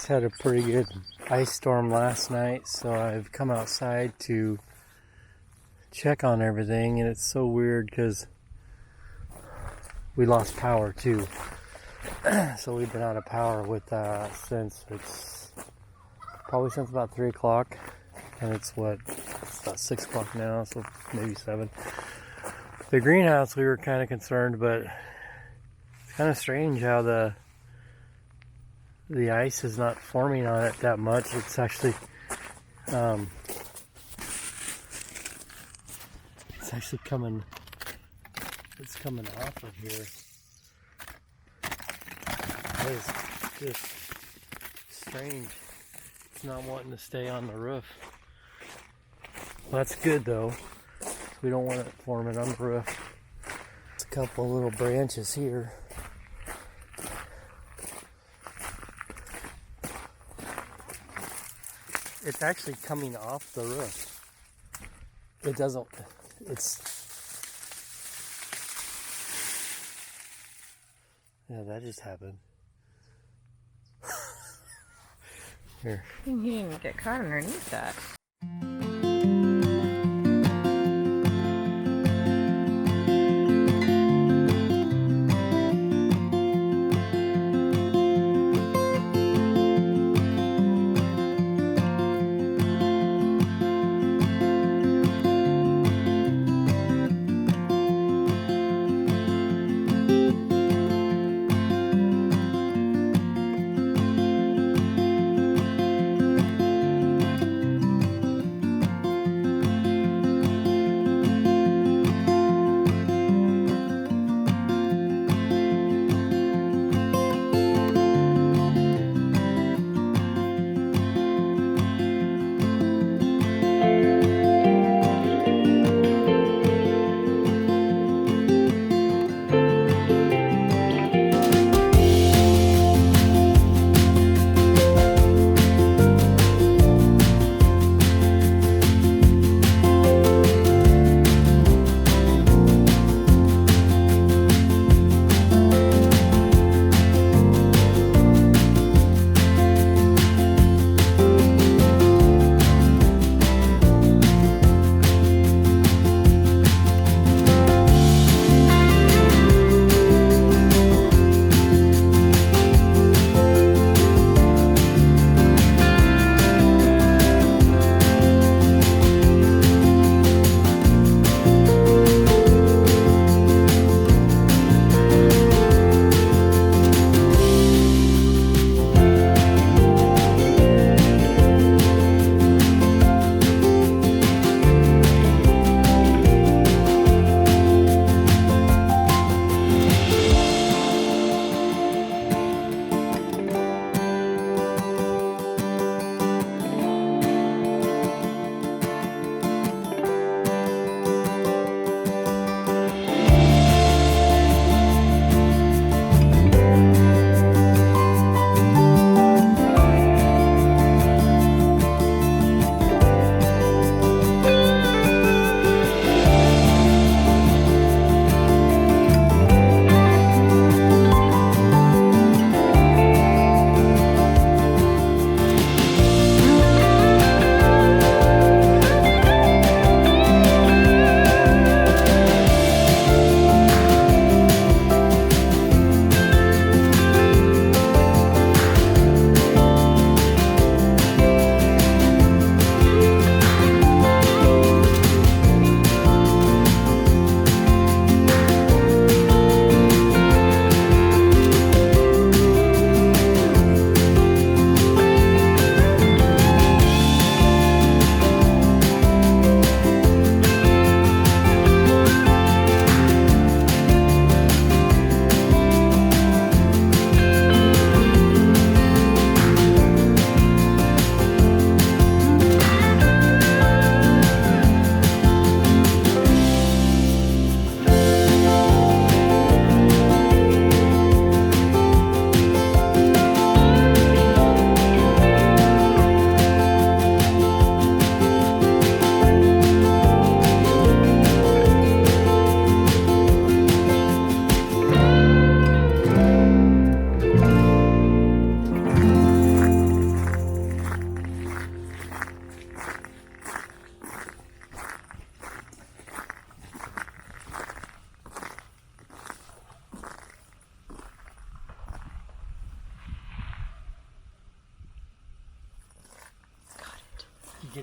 had a pretty good ice storm last night, so I've come outside to check on everything, and it's so weird because we lost power too. So we've been out of power with since about 3 o'clock, and it's about 6 o'clock now, so maybe 7. The greenhouse, we were kind of concerned, but it's kind of strange how the ice is not forming on it that much. It's actually coming off of here. That is just strange. It's not wanting to stay on the roof. Well, that's good though. We don't want it forming on the roof. There's a couple little branches here. It's actually coming off the roof. Yeah, that just happened. Here. You didn't get caught underneath that.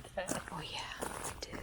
get that? Oh yeah, I did.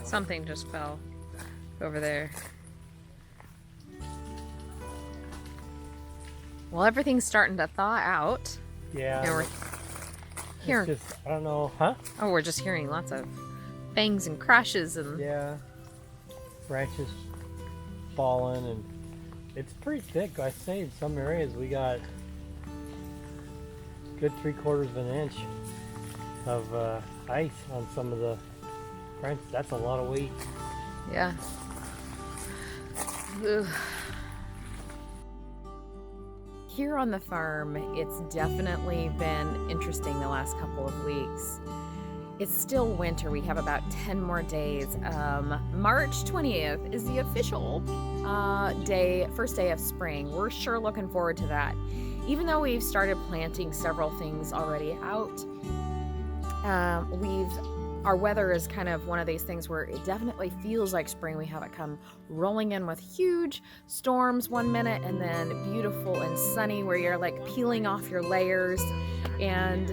Something just fell over there. Well, everything's starting to thaw out. Yeah. And we're hearing. Just, I don't know, huh? Oh, we're just hearing lots of bangs and crashes and. Yeah. Branches falling, and it's pretty thick. I say in some areas we got good 3/4 of an inch of ice on some of the branches. That's a lot of weight. Yeah. Ugh. Here on the farm, it's definitely been interesting the last couple of weeks. It's still winter. We have about 10 more days. March 20th is the official first day of spring. We're sure looking forward to that. Even though we've started planting several things already out, our weather is kind of one of these things where it definitely feels like spring. We have it come rolling in with huge storms one minute, and then beautiful and sunny where you're like peeling off your layers and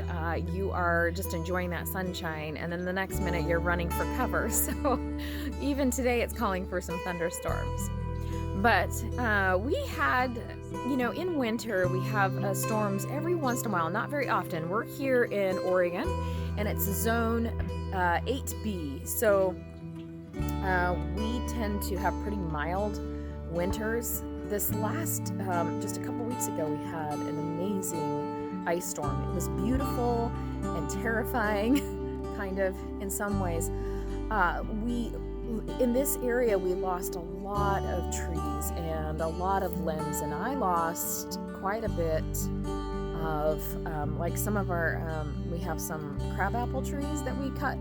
you are just enjoying that sunshine, and then the next minute you're running for cover. So even today it's calling for some thunderstorms. But we had, in winter we have storms every once in a while, not very often. We're here in Oregon and it's zone 8B, so we tend to have pretty mild winters. This last, just a couple weeks ago, we had an amazing ice storm. It was beautiful and terrifying, kind of, in some ways. In this area, we lost a lot of trees and a lot of limbs, and I lost quite a bit of, like some of our, we have some crabapple trees that we cut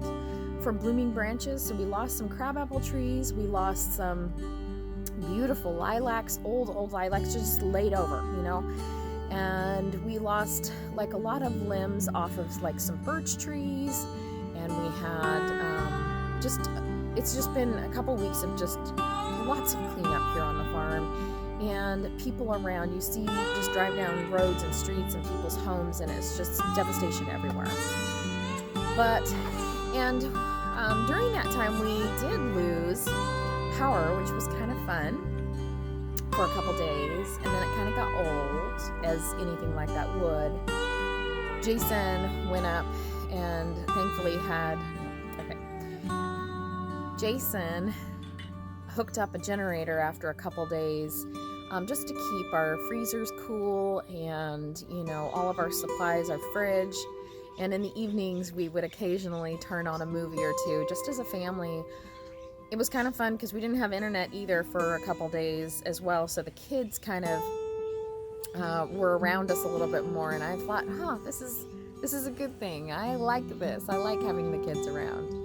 from blooming branches, so we lost some crabapple trees, we lost some beautiful lilacs, old lilacs just laid over, and we lost like a lot of limbs off of like some birch trees, and we had it's just been a couple weeks of just lots of cleanup here on the farm. And people around, you see, just drive down roads and streets and people's homes, and it's just devastation everywhere. During that time, we did lose power, which was kind of fun for a couple days, and then it kind of got old, as anything like that would. Jason went up and thankfully Jason hooked up a generator after a couple days, just to keep our freezers cool and, all of our supplies, our fridge. And in the evenings, we would occasionally turn on a movie or two, just as a family. It was kind of fun because we didn't have internet either for a couple days as well, so the kids kind of were around us a little bit more, and I thought, this is a good thing. I like this. I like having the kids around.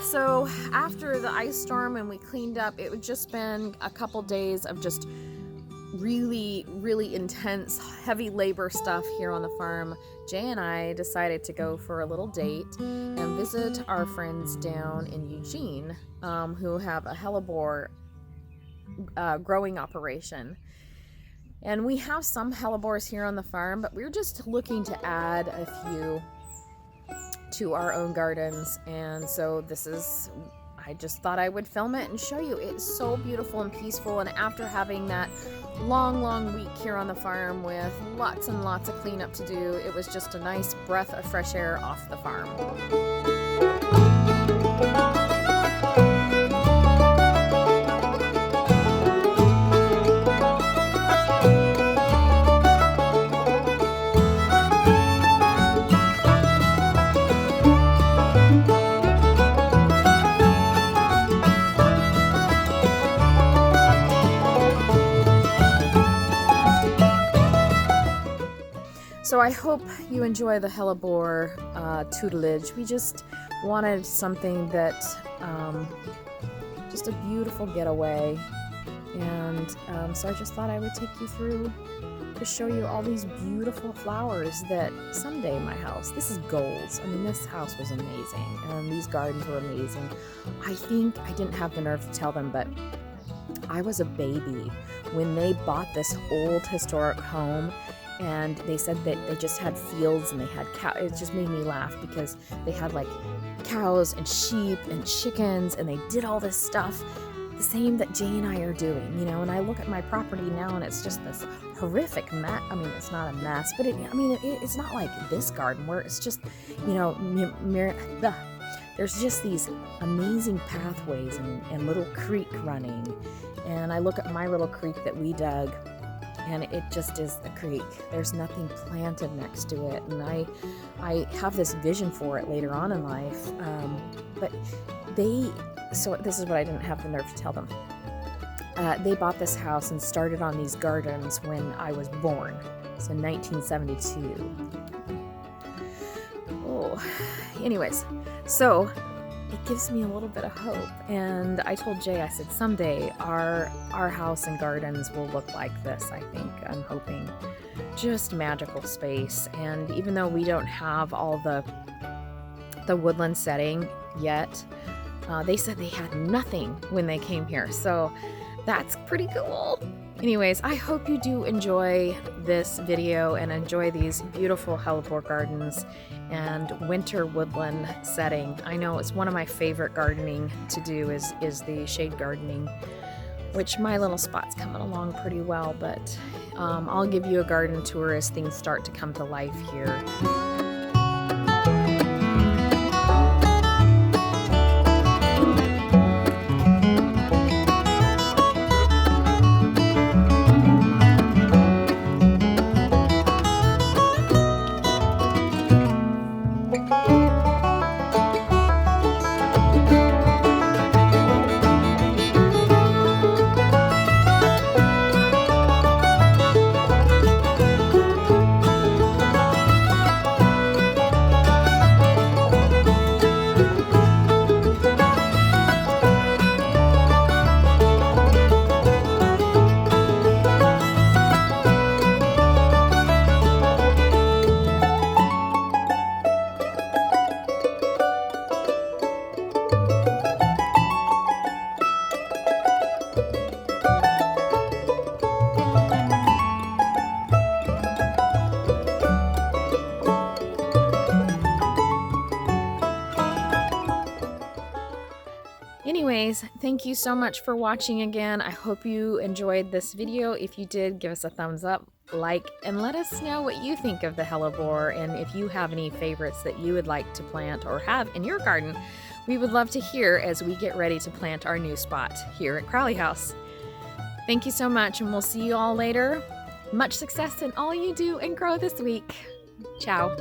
So after the ice storm and we cleaned up, it would just been a couple days of just really, really intense, heavy labor stuff here on the farm. Jay and I decided to go for a little date and visit our friends down in Eugene, who have a Hellebore growing operation. And we have some hellebores here on the farm, but we're just looking to add a few to our own gardens, and so I just thought I would film it and show you. It's so beautiful and peaceful, and after having that long week here on the farm with lots and lots of cleanup to do, it was just a nice breath of fresh air off the farm. So I hope you enjoy the Hellebore tutelage. We just wanted something that, just a beautiful getaway. And so I just thought I would take you through to show you all these beautiful flowers that someday my house, this is goals. I mean, this house was amazing, and these gardens were amazing. I think I didn't have the nerve to tell them, but I was a baby when they bought this old historic home, and they said that they just had fields and they had cows. It just made me laugh because they had like cows and sheep and chickens, and they did all this stuff, the same that Jay and I are doing, you know. And I look at my property now, and it's just this horrific mess. I mean, it's not a mess, but it's not like this garden where it's just, you know, there's just these amazing pathways and little creek running. And I look at my little creek that we dug, and it just is a creek. There's nothing planted next to it, and I have this vision for it later on in life. So this is what I didn't have the nerve to tell them. They bought this house and started on these gardens when I was born. So 1972. Oh, anyways, so it gives me a little bit of hope. And I told Jay, I said, someday our house and gardens will look like this, I think. I'm hoping. Just magical space. And even though we don't have all the woodland setting yet, they said they had nothing when they came here. So that's pretty cool. Anyways, I hope you do enjoy this video and enjoy these beautiful Hellebore gardens and winter woodland setting. I know it's one of my favorite gardening to do is the shade gardening, which my little spot's coming along pretty well, but I'll give you a garden tour as things start to come to life here. Anyways, thank you so much for watching again. I hope you enjoyed this video. If you did, give us a thumbs up, like, and let us know what you think of the Hellebore, and if you have any favorites that you would like to plant or have in your garden. We would love to hear as we get ready to plant our new spot here at Crowley House. Thank you so much, and we'll see you all later. Much success in all you do and grow this week. Ciao.